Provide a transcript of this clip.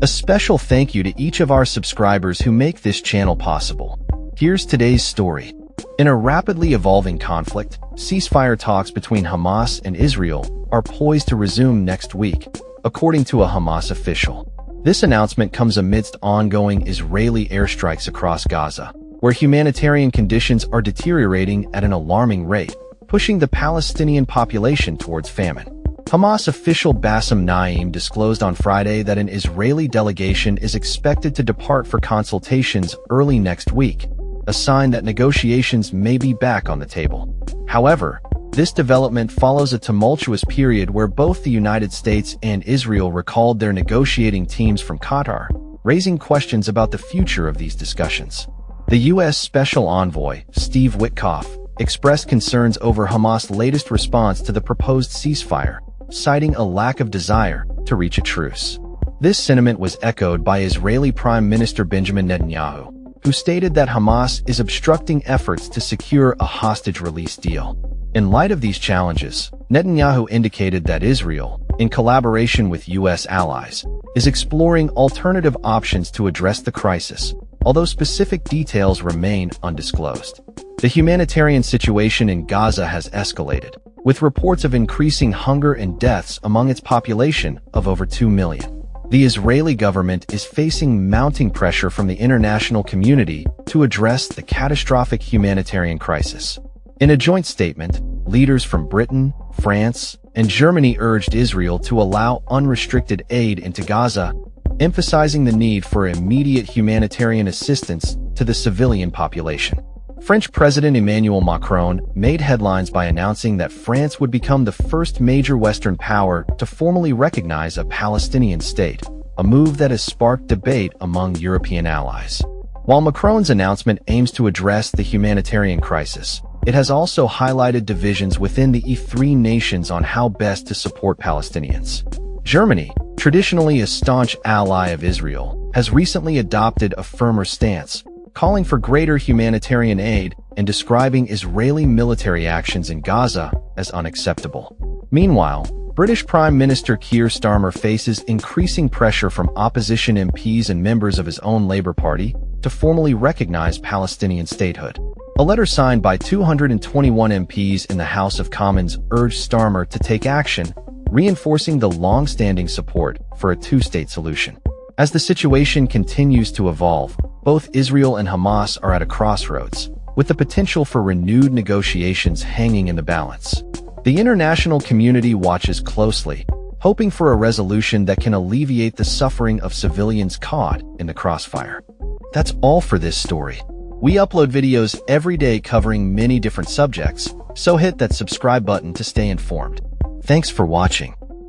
A special thank you to each of our subscribers who make this channel possible. Here's today's story. In a rapidly evolving conflict, ceasefire talks between Hamas and Israel are poised to resume next week, according to a Hamas official. This announcement comes amidst ongoing Israeli airstrikes across Gaza, where humanitarian conditions are deteriorating at an alarming rate, pushing the Palestinian population towards famine. Hamas official Bassem Naim disclosed on Friday that an Israeli delegation is expected to depart for consultations early next week, a sign that negotiations may be back on the table. However, this development follows a tumultuous period where both the United States and Israel recalled their negotiating teams from Qatar, raising questions about the future of these discussions. The U.S. Special Envoy, Steve Witkoff, expressed concerns over Hamas' latest response to the proposed ceasefire, citing a lack of desire to reach a truce. This sentiment was echoed by Israeli Prime Minister Benjamin Netanyahu, who stated that Hamas is obstructing efforts to secure a hostage release deal. In light of these challenges, Netanyahu indicated that Israel, in collaboration with U.S. allies, is exploring alternative options to address the crisis, although specific details remain undisclosed. The humanitarian situation in Gaza has escalated, with reports of increasing hunger and deaths among its population of over 2 million. The Israeli government is facing mounting pressure from the international community to address the catastrophic humanitarian crisis. In a joint statement, leaders from Britain, France, and Germany urged Israel to allow unrestricted aid into Gaza, emphasizing the need for immediate humanitarian assistance to the civilian population. French President Emmanuel Macron made headlines by announcing that France would become the first major Western power to formally recognize a Palestinian state, a move that has sparked debate among European allies. While Macron's announcement aims to address the humanitarian crisis, it has also highlighted divisions within the E3 nations on how best to support Palestinians. Germany, traditionally a staunch ally of Israel, has recently adopted a firmer stance, calling for greater humanitarian aid and describing Israeli military actions in Gaza as unacceptable. Meanwhile, British Prime Minister Keir Starmer faces increasing pressure from opposition MPs and members of his own Labour Party to formally recognize Palestinian statehood. A letter signed by 221 MPs in the House of Commons urged Starmer to take action, reinforcing the long-standing support for a two-state solution. As the situation continues to evolve, both Israel and Hamas are at a crossroads, with the potential for renewed negotiations hanging in the balance. The international community watches closely, hoping for a resolution that can alleviate the suffering of civilians caught in the crossfire. That's all for this story. We upload videos every day covering many different subjects, so hit that subscribe button to stay informed. Thanks for watching.